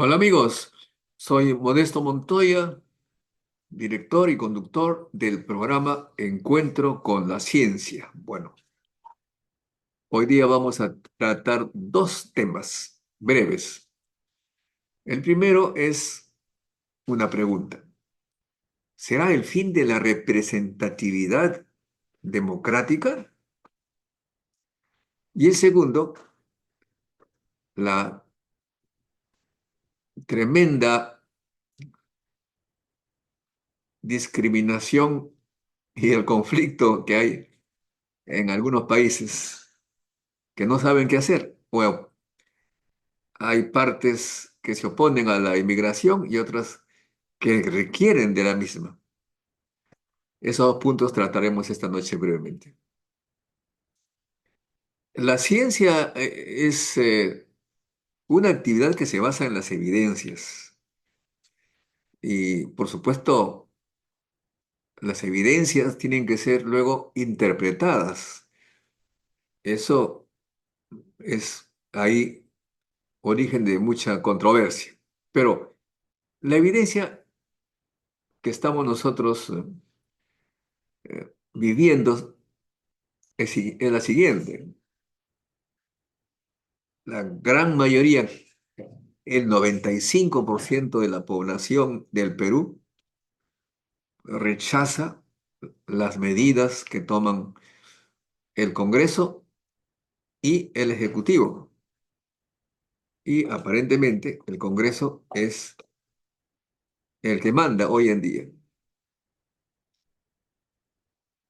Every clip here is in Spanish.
Hola amigos, soy Modesto Montoya, director y conductor del programa Encuentro con la Ciencia. Bueno, hoy día vamos a tratar dos temas breves. El primero es una pregunta. ¿Será el fin de la representatividad democrática? Y el segundo, la tremenda discriminación y el conflicto que hay en algunos países que no saben qué hacer. Bueno, hay partes que se oponen a la inmigración y otras que requieren de la misma. Esos dos puntos trataremos esta noche brevemente. La ciencia es una actividad que se basa en las evidencias y, por supuesto, las evidencias tienen que ser luego interpretadas. Eso es ahí origen de mucha controversia. Pero la evidencia que estamos nosotros viviendo es la siguiente. La gran mayoría, el 95% de la población del Perú rechaza las medidas que toman el Congreso y el Ejecutivo. Y aparentemente el Congreso es el que manda hoy en día.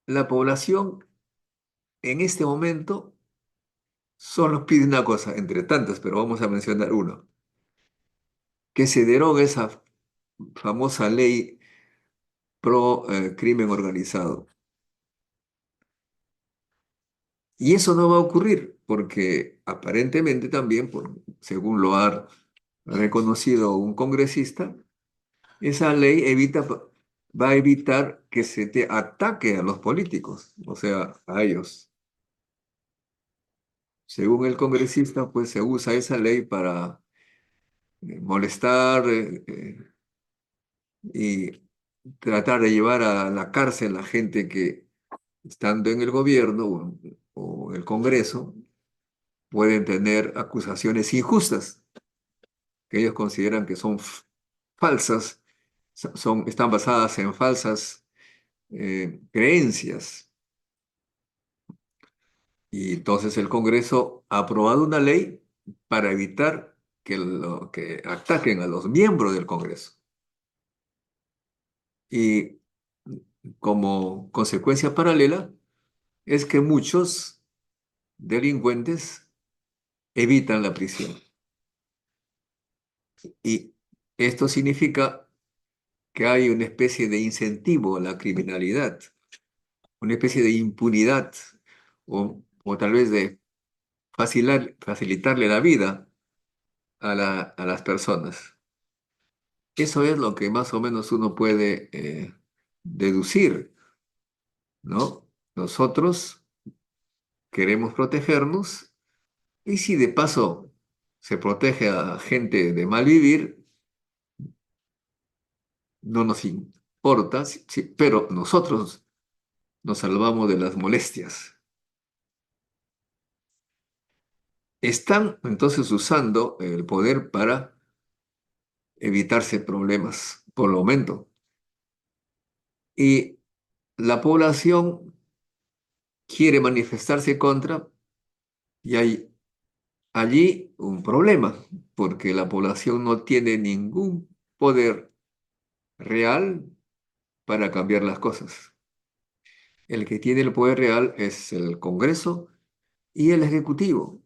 La población en este momento solo pide una cosa, entre tantas, pero vamos a mencionar uno, que se derogue esa famosa ley pro crimen organizado. Y eso no va a ocurrir porque aparentemente también, según lo ha reconocido un congresista, esa ley va a evitar que se te ataque a los políticos, o sea, a ellos. Según el congresista, pues se usa esa ley para molestar y tratar de llevar a la cárcel a gente que, estando en el gobierno o el Congreso, pueden tener acusaciones injustas que ellos consideran que son falsas, están basadas en falsas creencias. Y entonces el Congreso ha aprobado una ley para evitar que ataquen a los miembros del Congreso. Y como consecuencia paralela es que muchos delincuentes evitan la prisión. Y esto significa que hay una especie de incentivo a la criminalidad, una especie de impunidad o tal vez de facilitarle la vida a las personas. Eso es lo que más o menos uno puede deducir, ¿no? Nosotros queremos protegernos y si de paso se protege a gente de mal vivir, no nos importa, pero nosotros nos salvamos de las molestias. Están entonces usando el poder para evitarse problemas por el momento. Y la población quiere manifestarse contra y hay allí un problema, porque la población no tiene ningún poder real para cambiar las cosas. El que tiene el poder real es el Congreso y el Ejecutivo.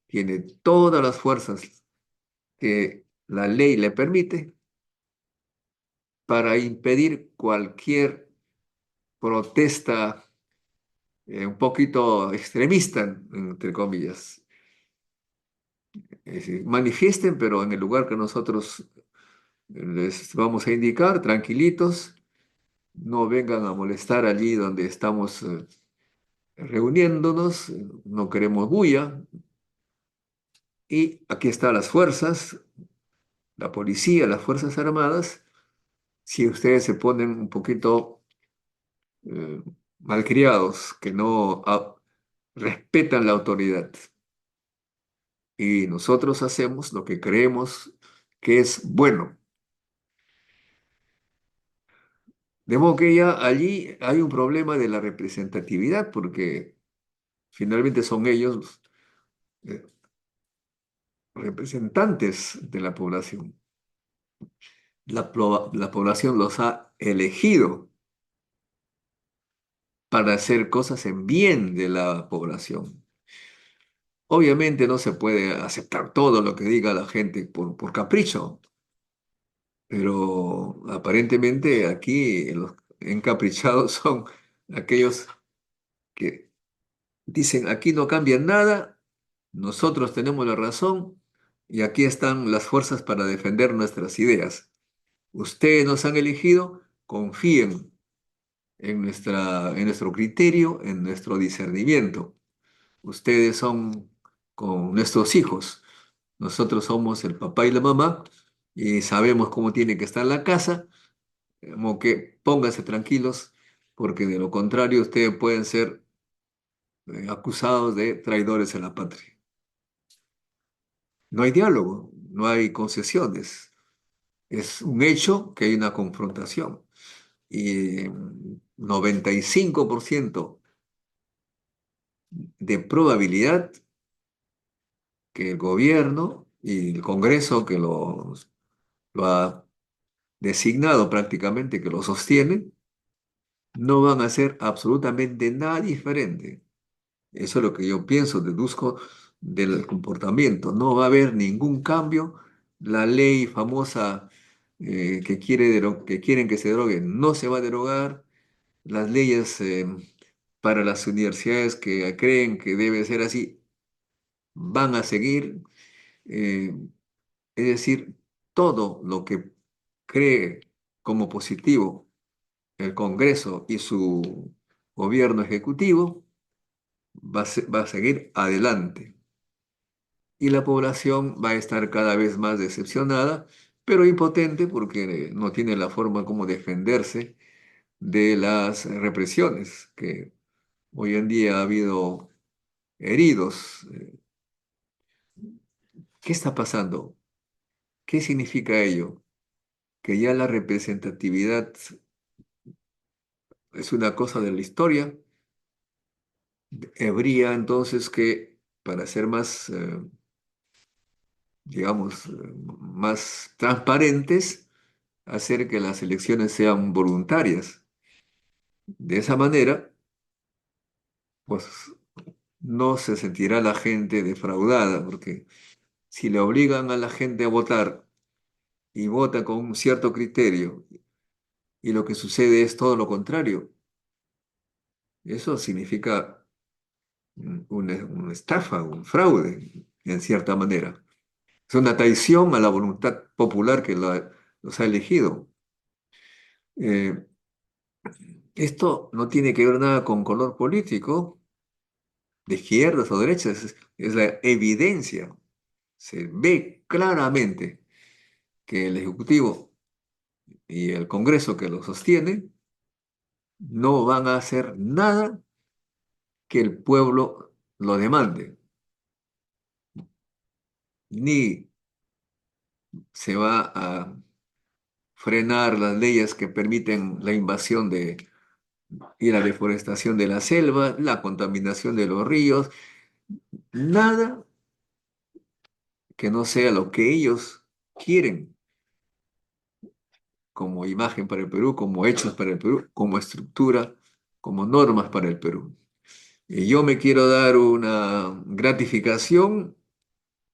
Tiene todas las fuerzas que la ley le permite para impedir cualquier protesta un poquito extremista, entre comillas. Es decir, manifiesten, pero en el lugar que nosotros les vamos a indicar, tranquilitos, no vengan a molestar allí donde estamos reuniéndonos, no queremos bulla. Y aquí están las fuerzas. la policía, las Fuerzas Armadas, si ustedes se ponen un poquito eh, malcriados, que no respetan la autoridad. Y nosotros hacemos lo que creemos que es bueno. De modo que ya allí hay un problema de la representatividad, porque finalmente son ellos eh, representantes de la población. La población los ha elegido para hacer cosas en bien de la población. Obviamente no se puede aceptar todo lo que diga la gente por capricho, pero aparentemente aquí los encaprichados son aquellos que dicen aquí no cambia nada, nosotros tenemos la razón y aquí están las fuerzas para defender nuestras ideas. Ustedes nos han elegido, confíen en nuestro criterio, en nuestro discernimiento. Ustedes son con nuestros hijos. Nosotros somos el papá y la mamá y sabemos cómo tiene que estar la casa, como que pónganse tranquilos, porque de lo contrario ustedes pueden ser acusados de traidores a la patria. No hay diálogo, no hay concesiones. Es un hecho que hay una confrontación. Y 95% de probabilidad que el gobierno y el Congreso que lo ha designado prácticamente, que lo sostiene, no van a hacer absolutamente nada diferente. Eso es lo que yo pienso, deduzco del comportamiento. No va a haber ningún cambio. La ley famosa que quieren que se derogue no se va a derogar. Las leyes para las universidades que creen que debe ser así van a seguir. Eh, es decir, todo lo que cree como positivo el Congreso y su gobierno ejecutivo va a seguir adelante. Y la población va a estar cada vez más decepcionada, pero impotente porque no tiene la forma como defenderse de las represiones, que hoy en día ha habido heridos. ¿Qué está pasando? ¿Qué significa ello? Que ya la representatividad es una cosa de la historia. Habría entonces que, para ser más, digamos, más transparentes, hacer que las elecciones sean voluntarias. De esa manera, pues no se sentirá la gente defraudada, porque si le obligan a la gente a votar y vota con un cierto criterio y lo que sucede es todo lo contrario, eso significa una estafa, un fraude, en cierta manera. Es una traición a la voluntad popular que los ha elegido. Eh, Esto no tiene que ver nada con color político, de izquierdas o derechas, es la evidencia. Se ve claramente que el Ejecutivo y el Congreso que lo sostiene no van a hacer nada que el pueblo lo demande, ni se va a frenar las leyes que permiten la invasión y la deforestación de la selva, la contaminación de los ríos, nada que no sea lo que ellos quieren como imagen para el Perú, como hechos para el Perú, como estructura, como normas para el Perú. Y yo me quiero dar una gratificación,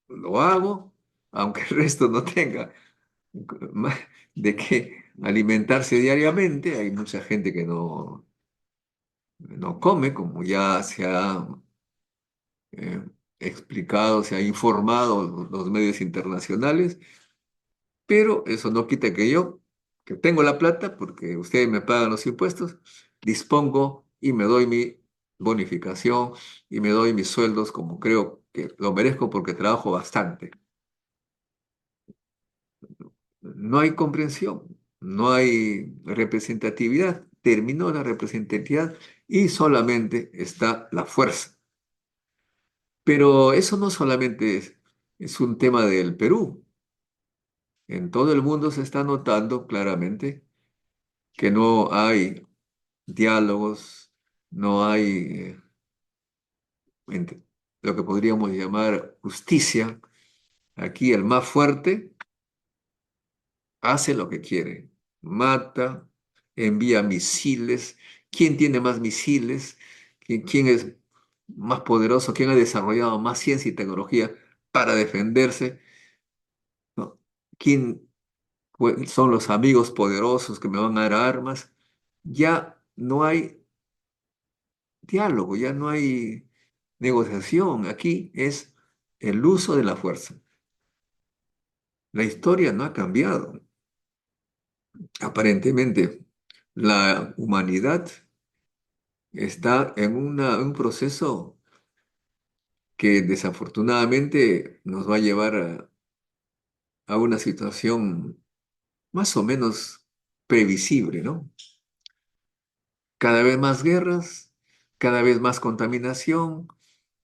lo hago, aunque el resto no tenga más de qué alimentarse diariamente. Hay mucha gente que no come, como ya se ha eh, explicado, se ha informado los medios internacionales, pero eso no quita que yo, que tengo la plata, porque ustedes me pagan los impuestos, dispongo y me doy mi bonificación y me doy mis sueldos como creo que lo merezco porque trabajo bastante. No hay comprensión, no hay representatividad. Terminó la representatividad y solamente está la fuerza. Pero eso no solamente es un tema del Perú. En todo el mundo se está notando claramente que no hay diálogos, no hay ent- lo que podríamos llamar justicia. Aquí el más fuerte hace lo que quiere, mata, envía misiles. ¿Quién tiene más misiles? ¿Quién es más poderoso? ¿Quién ha desarrollado más ciencia y tecnología para defenderse? ¿No? ¿Quién son los amigos poderosos que me van a dar armas? Ya no hay diálogo, ya no hay negociación. Aquí es el uso de la fuerza. La historia no ha cambiado. Aparentemente, la humanidad está en un proceso que desafortunadamente nos va a llevar a una situación más o menos previsible, ¿no? Cada vez más guerras, cada vez más contaminación,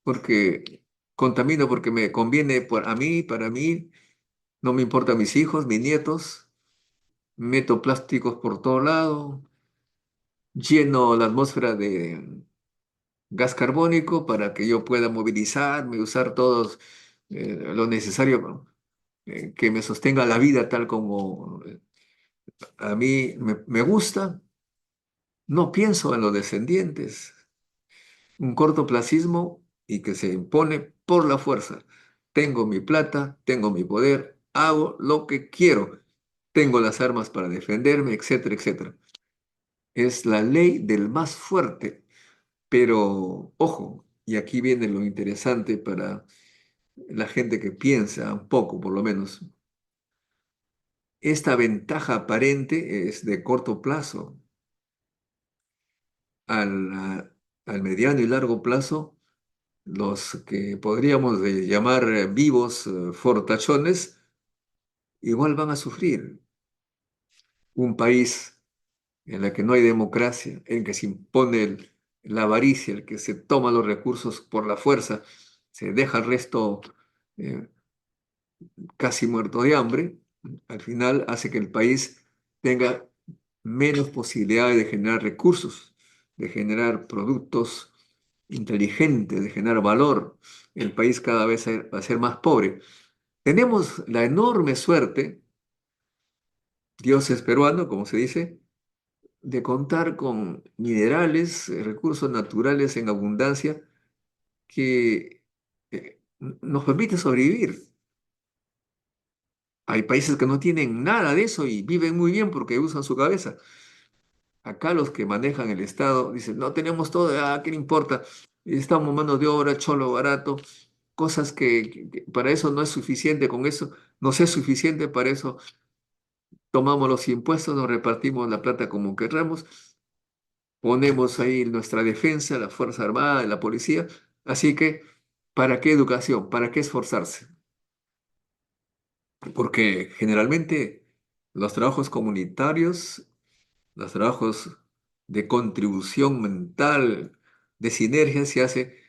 porque contamino porque me conviene a mí, para mí, no me importa mis hijos, mis nietos, meto plásticos por todo lado, lleno la atmósfera de gas carbónico para que yo pueda movilizarme, usar todos lo necesario, ¿no? Que me sostenga la vida tal como a mí me gusta. No pienso en los descendientes. Un cortoplacismo y que se impone por la fuerza. Tengo mi plata, tengo mi poder, hago lo que quiero. Tengo las armas para defenderme, etcétera, etcétera. Es la ley del más fuerte. Pero, ojo, y aquí viene lo interesante para la gente que piensa un poco, por lo menos. Esta ventaja aparente es de corto plazo. Al mediano y largo plazo, los que podríamos llamar vivos fortachones, igual van a sufrir. Un país en el que no hay democracia, en que se impone la avaricia, el que se toma los recursos por la fuerza, se deja el resto eh, casi muerto de hambre, al final hace que el país tenga menos posibilidades de generar recursos, de generar productos inteligentes, de generar valor. El país cada vez va a ser más pobre. Tenemos la enorme suerte, Dios es peruano, como se dice, de contar con minerales, recursos naturales en abundancia que nos permite sobrevivir. Hay países que no tienen nada de eso y viven muy bien porque usan su cabeza. Acá los que manejan el Estado dicen, no tenemos todo, ¿qué le importa? Estamos manos de obra, cholo barato, cosas que para eso no es suficiente, con eso no es suficiente, para eso tomamos los impuestos, nos repartimos la plata como querramos, ponemos ahí nuestra defensa, la Fuerza Armada, la policía, así que, ¿para qué educación? ¿Para qué esforzarse? Porque generalmente los trabajos comunitarios, los trabajos de contribución mental, de sinergia se hace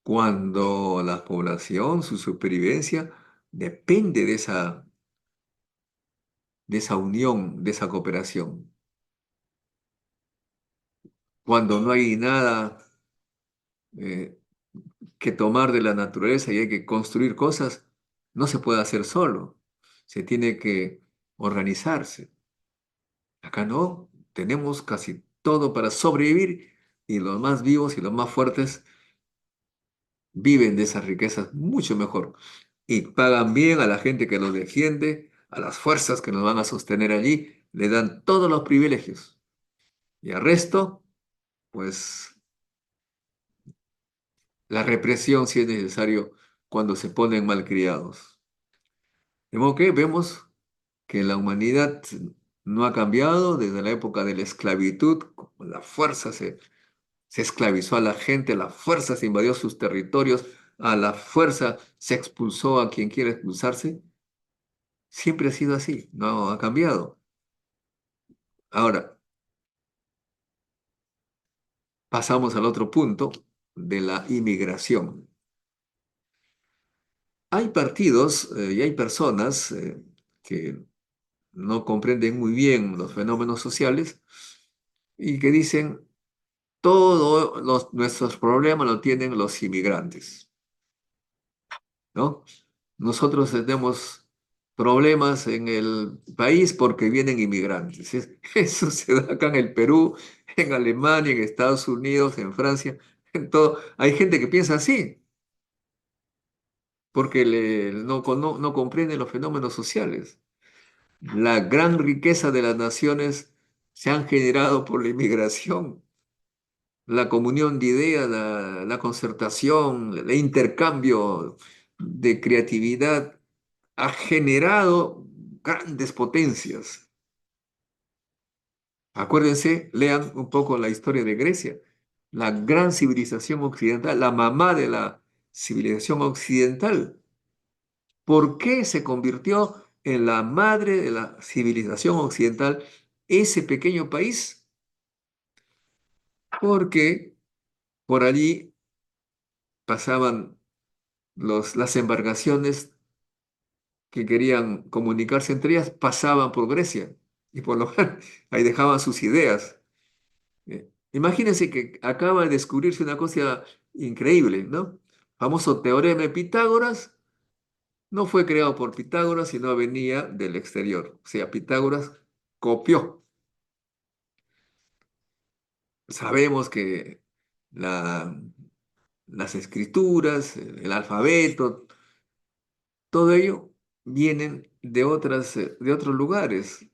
cuando la población, su supervivencia, depende de esa unión, de esa cooperación. Cuando no hay nada eh, que tomar de la naturaleza y hay que construir cosas, no se puede hacer solo. Se tiene que organizarse. Acá no, tenemos casi todo para sobrevivir y los más vivos y los más fuertes viven de esas riquezas mucho mejor y pagan bien a la gente que los defiende, a las fuerzas que nos van a sostener allí, le dan todos los privilegios. Y al resto, pues la represión si es necesario cuando se ponen malcriados. De modo que vemos que la humanidad no ha cambiado desde la época de la esclavitud, como la fuerza se esclavizó a la gente, a la fuerza se invadió sus territorios, a la fuerza se expulsó a quien quiere expulsarse. Siempre ha sido así, no ha cambiado. Ahora, pasamos al otro punto de la inmigración. Hay partidos y hay personas que no comprenden muy bien los fenómenos sociales y que dicen, todos nuestros problemas lo tienen los inmigrantes, ¿no? Nosotros tenemos problemas en el país porque vienen inmigrantes. Eso se da acá en el Perú, en Alemania, en Estados Unidos, en Francia, en todo. Hay gente que piensa así porque no comprende los fenómenos sociales. La gran riqueza de las naciones se han generado por la inmigración, la comunión de ideas, la concertación, el intercambio de creatividad ha generado grandes potencias. Acuérdense, lean un poco la historia de Grecia, la gran civilización occidental, la mamá de la civilización occidental. ¿Por qué se convirtió en la madre de la civilización occidental ese pequeño país? Porque por allí pasaban las embarcaciones que querían comunicarse entre ellas, pasaban por Grecia y por lo cual ahí dejaban sus ideas. Imagínense que acaba de descubrirse una cosa increíble, ¿no? Famoso teorema de Pitágoras no fue creado por Pitágoras, sino venía del exterior. O sea, Pitágoras copió. Sabemos que la- las escrituras, el alfabeto, todo ello vienen de otros lugares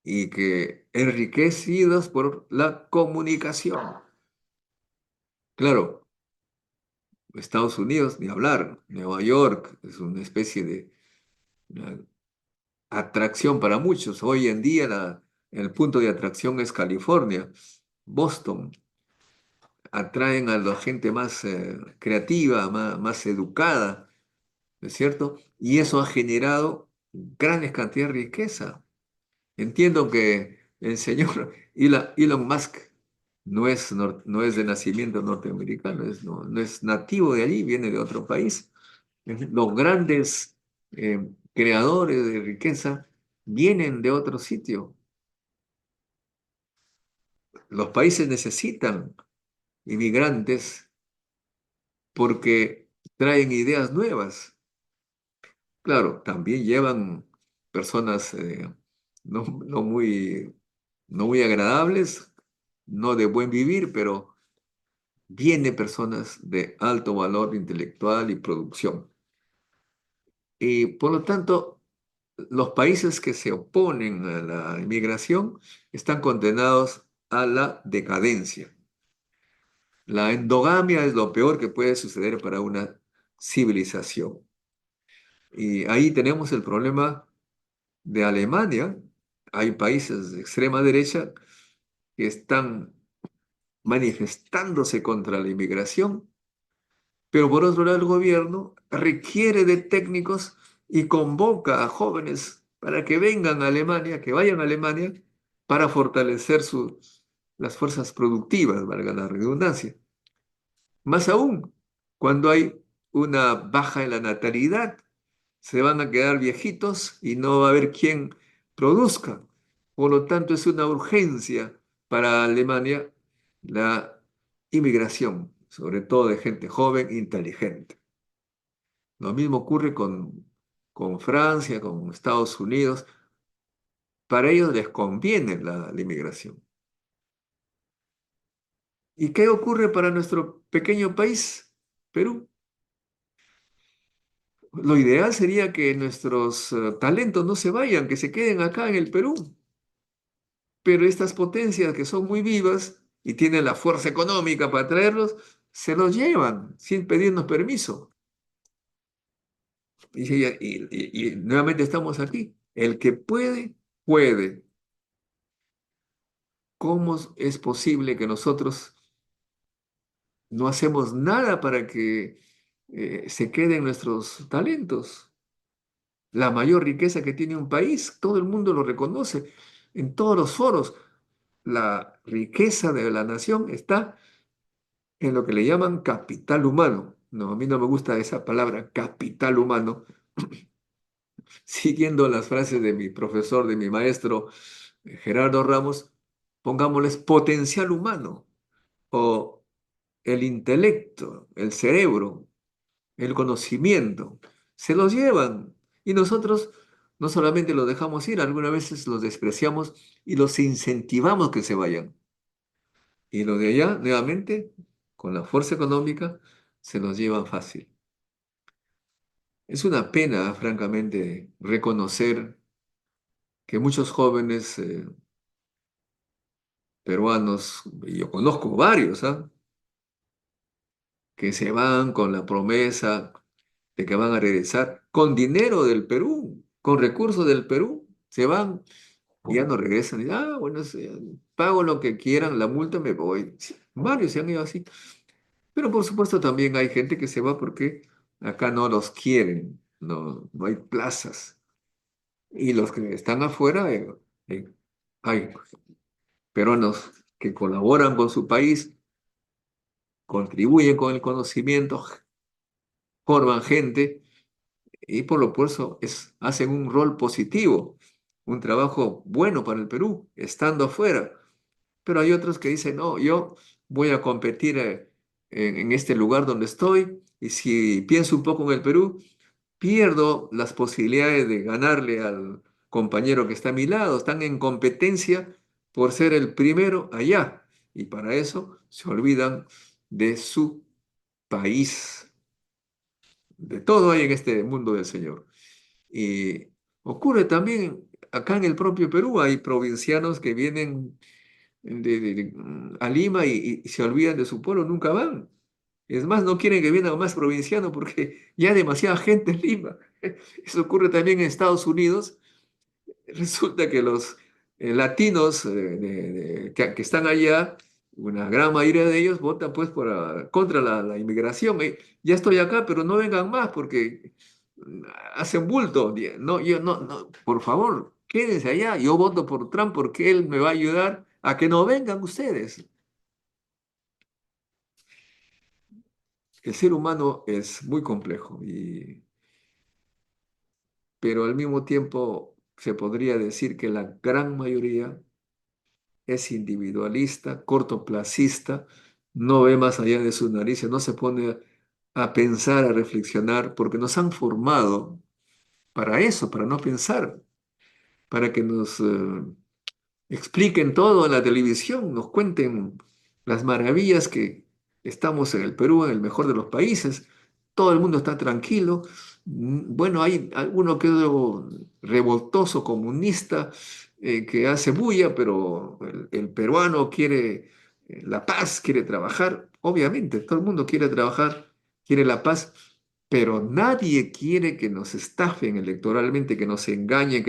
y que enriquecidos por la comunicación. Claro, Estados Unidos, ni hablar, Nueva York es una especie de una atracción para muchos. Hoy en día el punto de atracción es California, Boston. Atraen a la gente más creativa, más educada, ¿no es cierto? Y eso ha generado grandes cantidades de riqueza. Entiendo que el señor Elon Musk no es de nacimiento norteamericano, no es nativo de allí, viene de otro país. Los grandes creadores de riqueza vienen de otro sitio. Los países necesitan inmigrantes porque traen ideas nuevas. Claro, también llevan personas no muy, no muy agradables, no de buen vivir, pero vienen personas de alto valor intelectual y producción. Y por lo tanto, los países que se oponen a la inmigración están condenados a la decadencia. La endogamia es lo peor que puede suceder para una civilización. Y ahí tenemos el problema de Alemania. Hay países de extrema derecha que están manifestándose contra la inmigración, pero por otro lado el gobierno requiere de técnicos y convoca a jóvenes para que vengan a Alemania, que vayan a Alemania para fortalecer las fuerzas productivas, valga la redundancia. Más aún, cuando hay una baja en la natalidad, se van a quedar viejitos y no va a haber quien produzca. Por lo tanto, es una urgencia para Alemania la inmigración, sobre todo de gente joven, inteligente. Lo mismo ocurre con Francia, con Estados Unidos. Para ellos les conviene la inmigración. ¿Y qué ocurre para nuestro pequeño país, Perú? Lo ideal sería que nuestros talentos no se vayan, que se queden acá en el Perú. Pero estas potencias que son muy vivas y tienen la fuerza económica para traerlos, se los llevan sin pedirnos permiso. Y nuevamente estamos aquí. El que puede, puede. ¿Cómo es posible que nosotros no hacemos nada para que se queden nuestros talentos? la mayor riqueza que tiene un país. Todo el mundo lo reconoce en todos los foros. La riqueza de la nación está en lo que le llaman capital humano. No, a mí no me gusta esa palabra, capital humano. Siguiendo las frases de mi profesor, de mi maestro Gerardo Ramos, pongámosles potencial humano o el intelecto, el cerebro, el conocimiento. Se los llevan y nosotros no solamente los dejamos ir, algunas veces los despreciamos y los incentivamos que se vayan. Y lo de allá, nuevamente, con la fuerza económica, se los llevan fácil. Es una pena, francamente, reconocer que muchos jóvenes peruanos, y yo conozco varios, ¿ah? Que se van con la promesa de que van a regresar con dinero del Perú, con recursos del Perú, se van y ya no regresan. Y, bueno, pago lo que quieran, la multa me voy. Sí, varios se han ido así. Pero por supuesto también hay gente que se va porque acá no los quieren, no hay plazas. Y los que están afuera, eh, hay peruanos que colaboran con su país, contribuyen con el conocimiento, forman gente y por lo eso hacen un rol positivo, un trabajo bueno para el Perú, estando afuera. Pero hay otros que dicen, no, yo voy a competir en este lugar donde estoy y si pienso un poco en el Perú, pierdo las posibilidades de ganarle al compañero que está a mi lado. Están en competencia por ser el primero allá y para eso se olvidan de su país. De todo hay en este mundo del Señor. Y ocurre también acá en el propio Perú, hay provincianos que vienen a Lima y se olvidan de su pueblo, nunca van. Es más, no quieren que vengan más provincianos porque ya hay demasiada gente en Lima. Eso ocurre también en Estados Unidos. Resulta que los latinos que están allá, una gran mayoría de ellos votan pues contra la inmigración. Ya estoy acá, pero no vengan más porque hacen bulto. No, yo no, por favor, quédense allá. Yo voto por Trump porque él me va a ayudar a que no vengan ustedes. El ser humano es muy complejo, pero al mismo tiempo se podría decir que la gran mayoría es individualista, cortoplacista, no ve más allá de sus narices, no se pone a pensar, a reflexionar, porque nos han formado para eso, para no pensar, para que nos expliquen todo en la televisión, nos cuenten las maravillas que estamos en el Perú, en el mejor de los países, todo el mundo está tranquilo. Bueno, hay alguno que otro revoltoso comunista que hace bulla, pero el peruano quiere la paz, quiere trabajar. Obviamente, todo el mundo quiere trabajar, quiere la paz, pero nadie quiere que nos estafen electoralmente, que nos engañen,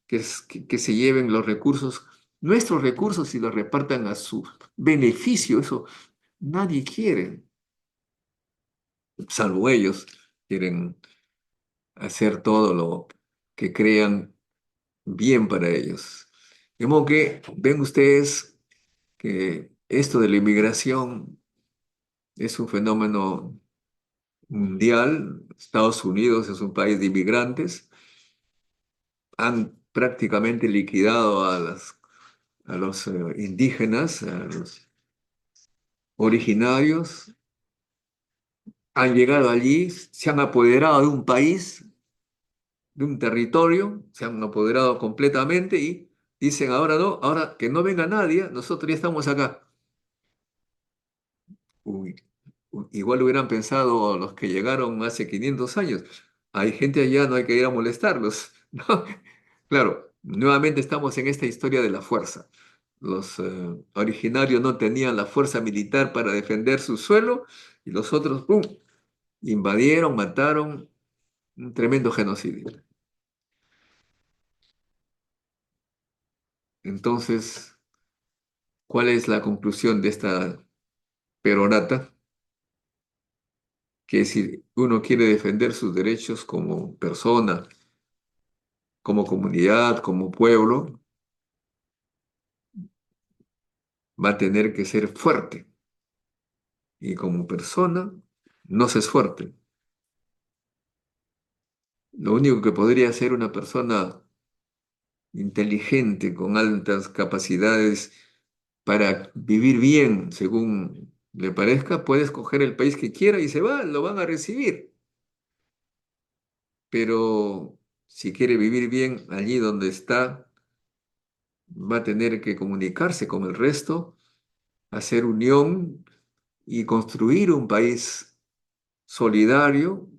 que se lleven los recursos, nuestros recursos y los repartan a su beneficio. Eso nadie quiere, salvo ellos. Quieren hacer todo lo que crean bien para ellos. De modo que ven ustedes que esto de la inmigración es un fenómeno mundial. Estados Unidos es un país de inmigrantes. Han prácticamente liquidado a los indígenas, a los originarios, han llegado allí, se han apoderado de un país, de un territorio, se han apoderado completamente y dicen ahora no, ahora que no venga nadie, nosotros ya estamos acá. Uy, igual hubieran pensado los que llegaron hace 500 años, hay gente allá, no hay que ir a molestarlos, ¿no? Claro, nuevamente estamos en esta historia de la fuerza. Los originarios no tenían la fuerza militar para defender su suelo y los otros, ¡pum!, invadieron, mataron, un tremendo genocidio. Entonces, ¿cuál es la conclusión de esta perorata? Que si uno quiere defender sus derechos como persona, como comunidad, como pueblo, va a tener que ser fuerte y como persona no se es fuerte. Lo único que podría ser una persona inteligente, con altas capacidades para vivir bien, según le parezca, puede escoger el país que quiera y se va, lo van a recibir. Pero si quiere vivir bien allí donde está, va a tener que comunicarse con el resto, hacer unión y construir un país solidario,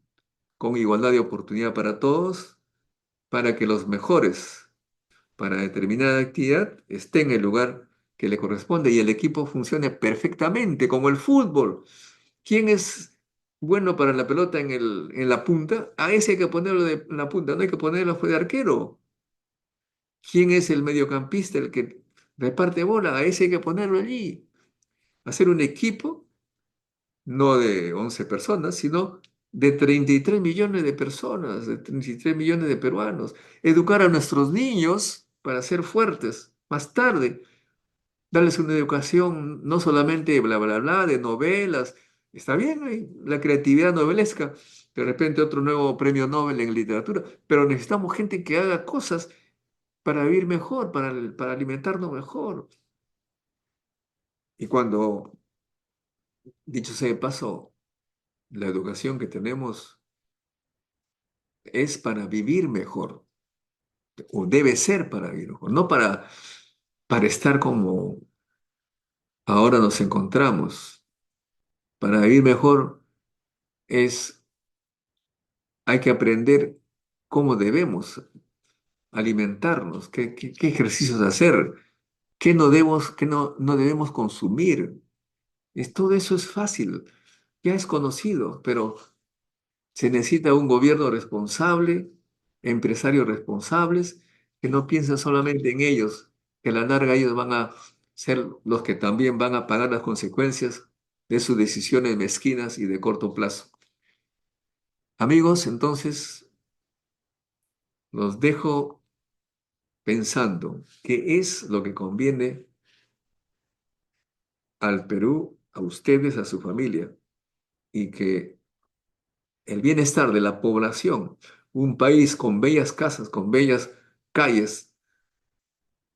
con igualdad de oportunidad para todos, para que los mejores para determinada actividad esté en el lugar que le corresponde y el equipo funcione perfectamente, como el fútbol. ¿Quién es bueno para la pelota en la punta? A ese hay que ponerlo en la punta, no hay que ponerlo fue de arquero. ¿Quién es el mediocampista, el que reparte bola? A ese hay que ponerlo allí. Hacer un equipo, no de 11 personas, sino de 33 millones de personas, de 33 millones de peruanos. Educar a nuestros niños para ser fuertes más tarde, darles una educación no solamente bla, bla, bla, de novelas. Está bien, la creatividad novelesca, de repente otro nuevo premio Nobel en literatura, pero necesitamos gente que haga cosas para vivir mejor, para alimentarnos mejor. Y cuando, dicho sea de paso, la educación que tenemos es para vivir mejor, o debe ser para vivir mejor, no para estar como ahora nos encontramos. Para vivir mejor es, hay que aprender cómo debemos alimentarnos, qué ejercicios hacer, qué no debemos consumir. Todo eso es fácil, ya es conocido, pero se necesita un gobierno responsable, empresarios responsables, que no piensen solamente en ellos, que a la larga ellos van a ser los que también van a pagar las consecuencias de sus decisiones mezquinas y de corto plazo. Amigos, entonces los dejo pensando qué es lo que conviene al Perú, a ustedes, a su familia, y que el bienestar de la población, un país con bellas casas, con bellas calles,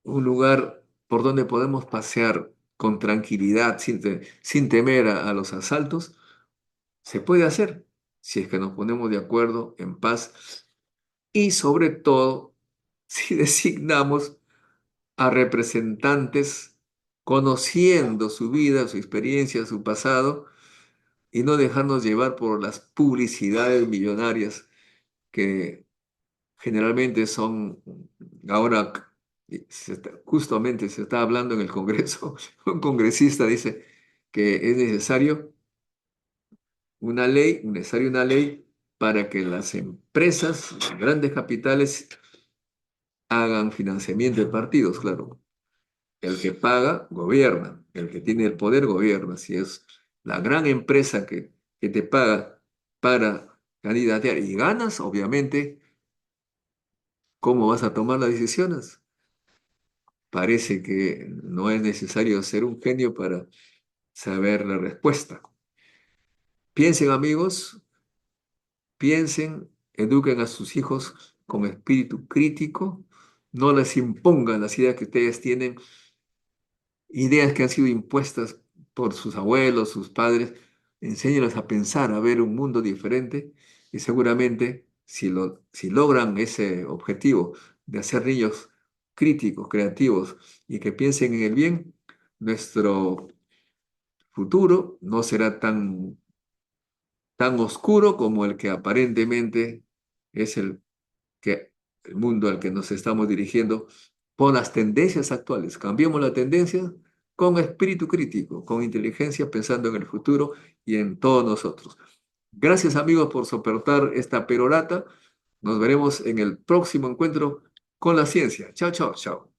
un lugar por donde podemos pasear con tranquilidad, sin temer a los asaltos, se puede hacer si es que nos ponemos de acuerdo en paz y sobre todo si designamos a representantes conociendo su vida, su experiencia, su pasado y no dejarnos llevar por las publicidades millonarias que generalmente son, ahora justamente se está hablando en el Congreso, un congresista dice que es necesaria una ley para que las empresas, grandes capitales, hagan financiamiento de partidos, claro. El que paga, gobierna. El que tiene el poder, gobierna. Si es la gran empresa que te paga para candidatear y ganas, obviamente, ¿cómo vas a tomar las decisiones? Parece que no es necesario ser un genio para saber la respuesta. Piensen, amigos, piensen, eduquen a sus hijos con espíritu crítico, no les impongan las ideas que ustedes tienen, ideas que han sido impuestas por sus abuelos, sus padres. Enséñenlos a pensar, a ver un mundo diferente y seguramente si logran ese objetivo de hacer niños críticos, creativos y que piensen en el bien, nuestro futuro no será tan oscuro como el que aparentemente es el mundo al que nos estamos dirigiendo por las tendencias actuales. Cambiemos la tendencia con espíritu crítico, con inteligencia, pensando en el futuro y en todos nosotros. Gracias amigos por soportar esta perorata. Nos veremos en el próximo encuentro con la ciencia. Chao, chao, chao.